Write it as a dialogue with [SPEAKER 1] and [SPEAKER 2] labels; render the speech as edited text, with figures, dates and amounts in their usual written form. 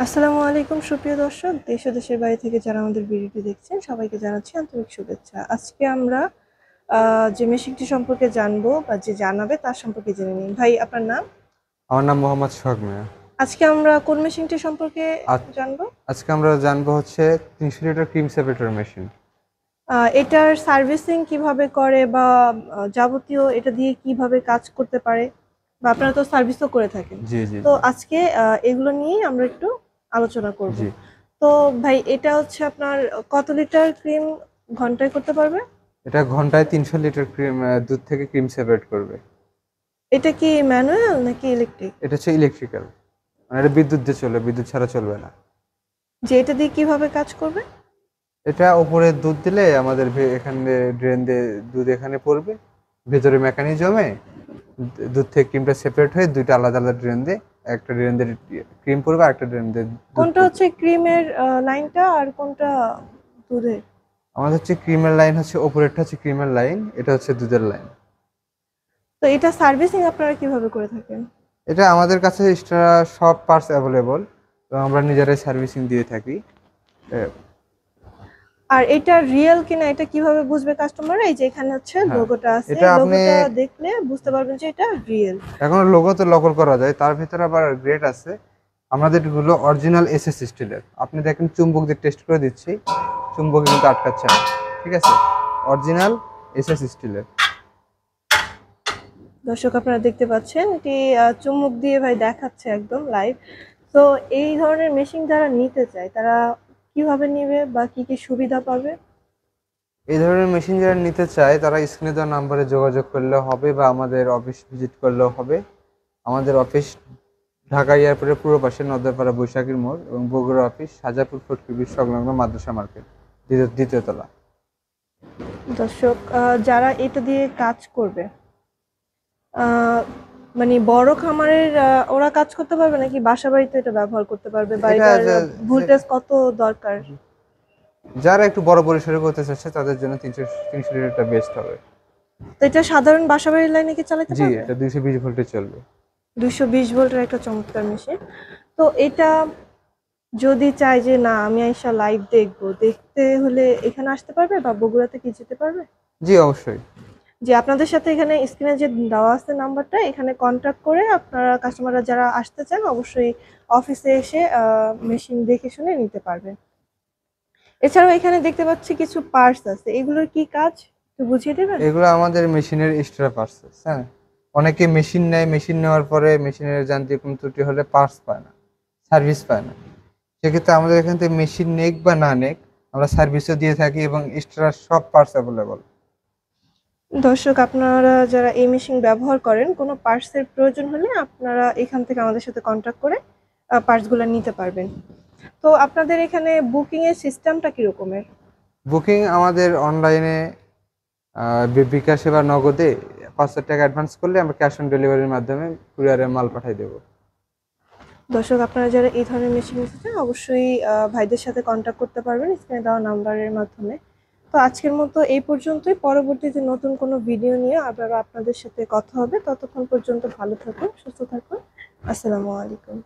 [SPEAKER 1] আসসালামু আলাইকুম সুপ্রিয় দর্শক, দেশ ও দেশের বাইরে থেকে যারা আমাদের ভিডিওটি দেখছেন সবাইকে জানাচ্ছি আন্তরিক শুভেচ্ছা। আজকে আমরা যে মেশিনটি সম্পর্কে জানবো বা যে জানাবে তার সম্পর্কে জেনে নিই। ভাই, আপনার নাম?
[SPEAKER 2] আমার নাম মোহাম্মদ সোহাগ মিয়া।
[SPEAKER 1] আজকে আমরা কোন মেশিনটি সম্পর্কে
[SPEAKER 2] আজ-
[SPEAKER 1] জানবো?
[SPEAKER 2] আজকে আমরা জানবো হচ্ছে 300 লিটার ক্রিম সেপারেটর মেশিন।
[SPEAKER 1] এটার সার্ভিসিং কিভাবে করে বা যাবতীয় এটা দিয়ে কিভাবে কাজ করতে পারে, বা আপনারা তো সার্ভিসও করে থাকেন।
[SPEAKER 2] জি জি
[SPEAKER 1] তো
[SPEAKER 2] জি
[SPEAKER 1] আজকে এগুলো নিয়েই আমরা একটু আলোচনা করব।
[SPEAKER 2] জি।
[SPEAKER 1] তো ভাই, এটা হচ্ছে আপনার কত লিটার ক্রিম ঘন্টায় করতে পারবে?
[SPEAKER 2] এটা ঘন্টায় 300 লিটার ক্রিম দুধ থেকে ক্রিম সেপারেট করবে।
[SPEAKER 1] এটা কি ম্যানুয়াল নাকি ইলেকট্রিক?
[SPEAKER 2] এটা হচ্ছে ইলেকট্রিক্যাল, মানে এটা বিদ্যুৎ দিয়ে চলবে, বিদ্যুৎ ছাড়া চলবে না।
[SPEAKER 1] যে এটা দিয়ে কিভাবে কাজ করবে?
[SPEAKER 2] এটা উপরে দুধ দিলে আমাদের এখানে ড্রেন দিয়ে দুধ এখানে পড়বে, ভেতরে মেকানিজমে দুধ থেকে ক্রিমটা সেপারেট হয়ে দুইটা আলাদা আলাদা ড্রেন দিয়ে, একটা ড্রেন দিয়ে ক্রিম পড়বে আর একটা ড্রেন দিয়ে দুধ
[SPEAKER 1] কোনটা
[SPEAKER 2] পড়বে।
[SPEAKER 1] হচ্ছে ক্রিমের লাইনটা আর কোনটা দুধের?
[SPEAKER 2] আমাদের হচ্ছে ক্রিমের লাইন, হচ্ছে ওপরেরটা হচ্ছে ক্রিমের লাইন, এটা হচ্ছে দুধের লাইন।
[SPEAKER 1] তো এটা সার্ভিসিং আপনারা কিভাবে করে থাকেন?
[SPEAKER 2] এটা আমাদের কাছে এক্সট্রা সব পার্টস অ্যাভেলেবল, তো আমরা নিজেরাই সার্ভিসিং দিয়ে থাকি। এ,
[SPEAKER 1] আর এটা রিয়েল কিনা এটা কিভাবে বুঝবে কাস্টমার? এই যে এখানে হচ্ছে
[SPEAKER 2] হ্যাঁ,
[SPEAKER 1] লোগোটা আছে,
[SPEAKER 2] এটা আপনি
[SPEAKER 1] লোগোটা দেখলে বুঝতে পারবেন যে এটা রিয়েল।
[SPEAKER 2] এখন লোগোতে নকল করা যায়, তার ভিতরে আবার গ্রেড আছে। আমাদের গুলো অরিজিনাল এসএস স্টিলের। আপনি দেখেন চুম্বক দিয়ে টেস্ট করে দিচ্ছি, চুম্বক কিন্তু আটকাচ্ছে না। ঠিক আছে, অরিজিনাল এসএস স্টিলের।
[SPEAKER 1] দর্শক, আপনারা দেখতে পাচ্ছেন এটি চুম্বক দিয়ে ভাই দেখাচ্ছে একদম লাইভ। তো এই ধরনের মেশিন যারা নিতে চায় তারা কিভাবে নেবে বা কি কি সুবিধা পাবে?
[SPEAKER 2] এই ধরনের মেশিন যারা নিতে চায় তারা স্ক্রিনে দেওয়া নাম্বারে যোগাযোগ করলে হবে, বা আমাদের অফিস ভিজিট করলেও হবে। আমাদের অফিস ঢাকা এয়ারপোর্টের পূর্ব পাশে নদ্দাপাড়া বৈশাখীর মোড়, এবং বগুড়া অফিস সাজাপুর ফটকিবির সংলগ্ন মাদ্রাসা মার্কেট, দ্বিতীয় তলা।
[SPEAKER 1] দর্শক, যারা এটা দিয়ে কাজ করবে, আহ, মানে বড় খামারের ওরা কাজ করতে পারবে নাকি বাসা বাড়িতে এটা ব্যবহার করতে পারবে, বা
[SPEAKER 2] এটা
[SPEAKER 1] এটার ভোল্টেজ কত দরকার?
[SPEAKER 2] যারা একটু বড় পরিসরে করতে চাচ্ছে তাদের জন্য 300 লিটারটা বেস্ট হবে।
[SPEAKER 1] তো এটা সাধারণ বাসা বাড়ির লাইনে কি চালাতে
[SPEAKER 2] জি,
[SPEAKER 1] পারবে?
[SPEAKER 2] এটা 220 ভোল্টে চলবে।
[SPEAKER 1] 220 ভোল্টের একটা চমৎকার মেশিন। তো এটা যদি চাই যে না আমি আইসা লাইভ দেখবো, দেখতে হলে এখানে আসতে পারবে বা বগুড়াতে কি যেতে পারবে?
[SPEAKER 2] জি অবশ্যই।
[SPEAKER 1] যে আপনাদের সাথে এখানে স্ক্রিনে যে দেওয়া আছে নাম্বারটা, এখানে কন্ট্যাক্ট করে আপনারা কাস্টমাররা যারা আসতে চান অবশ্যই অফিসে এসে মেশিন দেখে শুনে নিতে পারবেন। এছাড়াও এখানে দেখতে পাচ্ছি কিছু পার্টস আছে, এগুলোর কি কাজ একটু বুঝিয়ে দেবেন?
[SPEAKER 2] এগুলো আমাদের মেশিনের এক্সট্রা পার্টস। হ্যাঁ, অনেকে মেশিন নেয়, মেশিন নেওয়ার পরে মেশিনের যান্ত্রিক কোনো ত্রুটি হলে পার্টস পায় না, সার্ভিস পায় না। সেক্ষেত্রে আমাদের এখান থেকে মেশিন নেক বা না নেক, আমরা সার্ভিসও দিয়ে থাকি এবং এক্সট্রা সব পার্টস অ্যাভেলেবল।
[SPEAKER 1] দর্শক, আপনারা যারা এই মেশিন ব্যবহার করেন কোনো পার্টসের প্রয়োজন হলে আপনারা এখান থেকে আমাদের সাথে কন্ট্যাক্ট করে পার্টসগুলো নিতে পারবেন। তো আপনাদের এখানে বুকিং এর সিস্টেমটা কি রকমের?
[SPEAKER 2] বুকিং আমাদের অনলাইনে বিকাশে বা নগদে 500 টাকা অ্যাডভান্স করলে আমরা ক্যাশ অন ডেলিভারির মাধ্যমে কুরিয়ারে মাল পাঠিয়ে দেবো।
[SPEAKER 1] দর্শক, আপনারা যারা এই ধরনের মেশিন নিতে চান অবশ্যই ভাইদের সাথে কন্ট্যাক্ট করতে পারবেন স্ক্রিনে দেওয়া নাম্বারের মাধ্যমে। তো আজকের মতো এই পর্যন্তই। পরবর্তীতে নতুন কোনো ভিডিও নিয়ে আবার আপনাদের সাথে কথা হবে। ততক্ষণ পর্যন্ত ভালো থাকুন, সুস্থ থাকুন। আসসালামু আলাইকুম।